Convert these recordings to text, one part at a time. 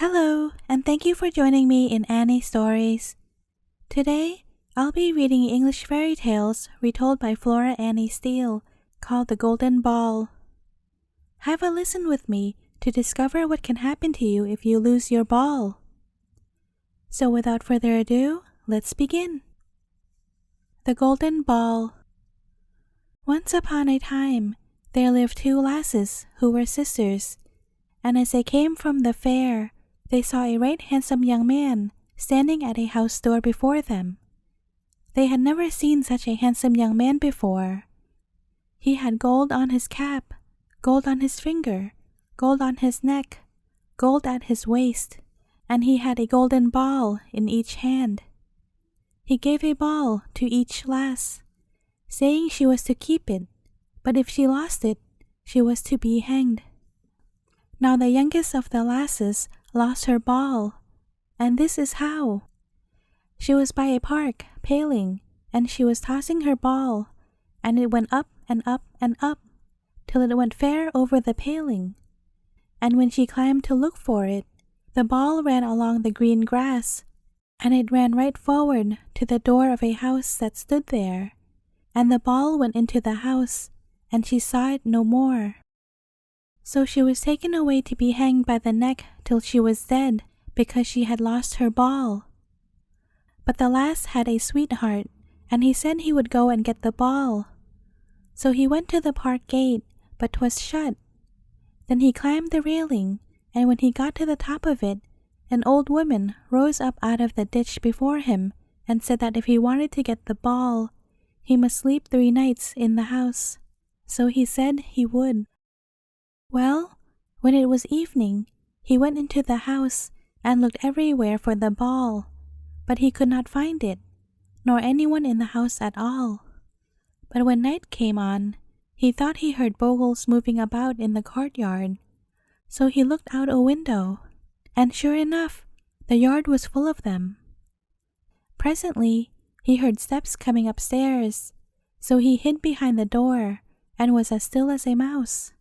Hello, and thank you for joining me in Annie Stories. Today, I'll be reading English fairy tales retold by Flora Annie Steele called The Golden Ball. Have a listen with me to discover what can happen to you if you lose your ball. So without further ado, let's begin. The Golden Ball. Once upon a time, there lived two lasses who were sisters, and as they came from the fair, they saw a right handsome young man standing at a house door before them. They had never seen such a handsome young man before. He had gold on his cap, gold on his finger, gold on his neck, gold at his waist, and he had a golden ball in each hand. He gave a ball to each lass, saying she was to keep it, but if she lost it, she was to be hanged. Now the youngest of the lasses lost her ball, and this is how. She was by a park paling, and she was tossing her ball, and it went up and up and up, till it went fair over the paling. And when she climbed to look for it, the ball ran along the green grass, and it ran right forward to the door of a house that stood there, and the ball went into the house, and she saw it no more. So she was taken away to be hanged by the neck till she was dead, because she had lost her ball. But the lass had a sweetheart, and he said he would go and get the ball. So he went to the park gate, but 'twas shut. Then he climbed the railing, and when he got to the top of it, an old woman rose up out of the ditch before him, and said that if he wanted to get the ball, he must sleep 3 nights in the house. So he said he would. Well, when it was evening, he went into the house and looked everywhere for the ball, but he could not find it, nor anyone in the house at all. But when night came on, he thought he heard bogles moving about in the courtyard. So he looked out a window, and sure enough, the yard was full of them. Presently, he heard steps coming upstairs, so he hid behind the door and was as still as a mouse.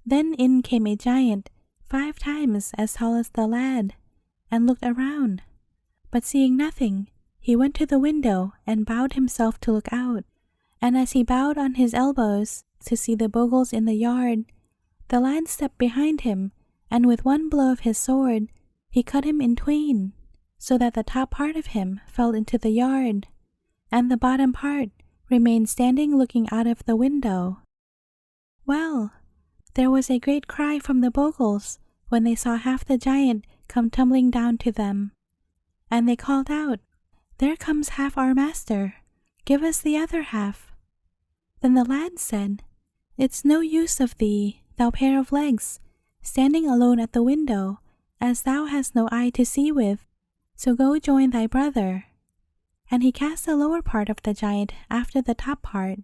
Then in came a giant 5 times as tall as the lad, and looked around, but seeing nothing, he went to the window and bowed himself to look out, and as he bowed on his elbows to see the bogles in the yard, the lad stepped behind him, and with one blow of his sword, he cut him in twain, so that the top part of him fell into the yard, and the bottom part remained standing looking out of the window. Well, there was a great cry from the bogles when they saw half the giant come tumbling down to them. And they called out, "There comes half our master. Give us the other half." Then the lad said, "It's no use of thee, thou pair of legs, standing alone at the window, as thou hast no eye to see with. So go join thy brother." And he cast the lower part of the giant after the top part.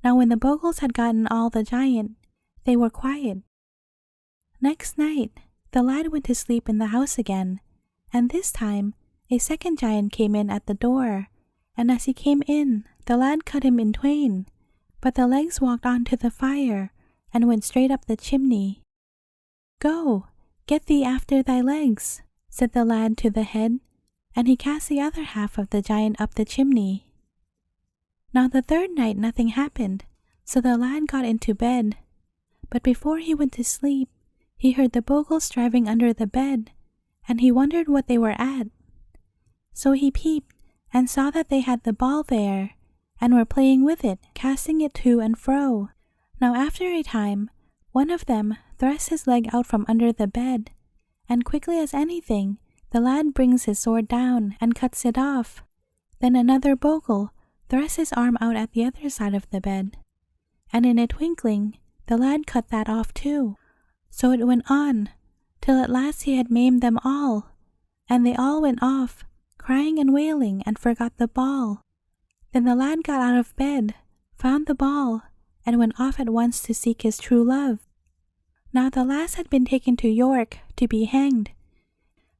Now when the bogles had gotten all the giant, they were quiet. Next night, the lad went to sleep in the house again, and this time a second giant came in at the door, and as he came in, the lad cut him in twain, but the legs walked on to the fire and went straight up the chimney. "Go, get thee after thy legs," said the lad to the head, and he cast the other half of the giant up the chimney. Now the third night nothing happened, so the lad got into bed. But before he went to sleep, he heard the bogles driving under the bed, and he wondered what they were at. So he peeped and saw that they had the ball there, and were playing with it, casting it to and fro. Now after a time, one of them thrust his leg out from under the bed, and quickly as anything, the lad brings his sword down and cuts it off. Then another bogle thrust his arm out at the other side of the bed, and in a twinkling, the lad cut that off too. So it went on, till at last he had maimed them all, and they all went off, crying and wailing, and forgot the ball. Then the lad got out of bed, found the ball, and went off at once to seek his true love. Now the lass had been taken to York to be hanged.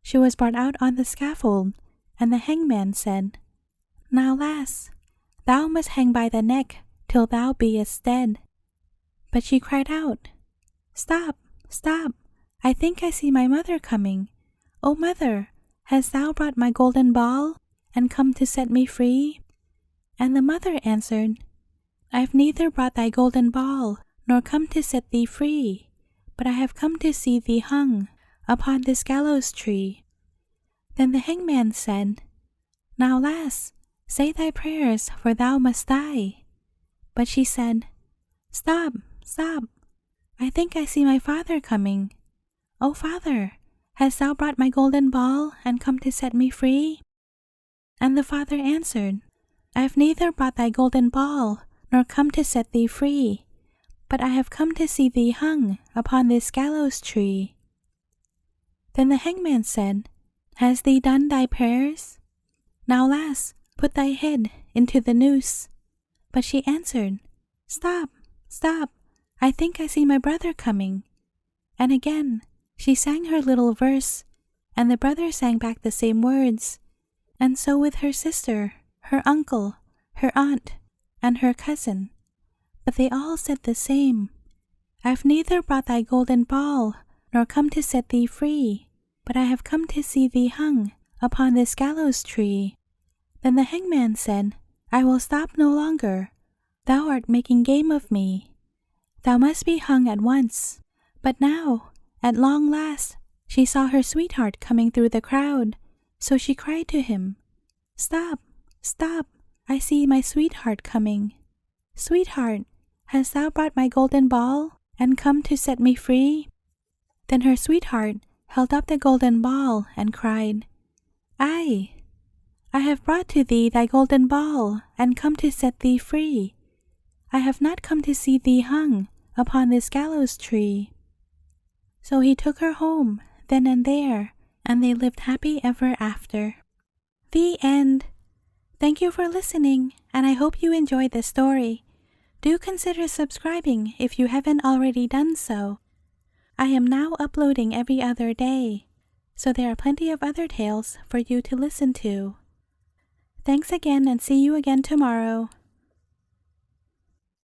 She was brought out on the scaffold, and the hangman said, "Now, lass, thou must hang by the neck till thou beest dead." But she cried out, "Stop, stop, I think I see my mother coming. O mother, hast thou brought my golden ball, and come to set me free? And the mother answered, I've neither brought thy golden ball, nor come to set thee free, but I have come to see thee hung upon this gallows tree. Then the hangman said, Now, lass, say thy prayers, for thou must die. But she said, Stop, stop, I think I see my father coming. O father, hast thou brought my golden ball, and come to set me free? And the father answered, I have neither brought thy golden ball, nor come to set thee free, but I have come to see thee hung upon this gallows tree. Then the hangman said, Has thee done thy prayers? Now, lass, put thy head into the noose. But she answered, Stop, stop, I think I see my brother coming. And again she sang her little verse, and the brother sang back the same words, and so with her sister, her uncle, her aunt, and her cousin. But they all said the same, I've neither brought thy golden ball, nor come to set thee free, but I have come to see thee hung upon this gallows tree. Then the hangman said, I will stop no longer. Thou art making game of me. Thou must be hung at once. But now, at long last, she saw her sweetheart coming through the crowd, so she cried to him, Stop, stop, I see my sweetheart coming. Sweetheart, hast thou brought my golden ball, and come to set me free? Then her sweetheart held up the golden ball and cried, Aye, I have brought to thee thy golden ball, and come to set thee free. I have not come to see thee hung upon this gallows tree. So he took her home then and there, and they lived happy ever after. The end. Thank you for listening, and I hope you enjoyed this story. Do consider subscribing if you haven't already done so. I am now uploading every other day, so there are plenty of other tales for you to listen to. Thanks again, and see you again tomorrow.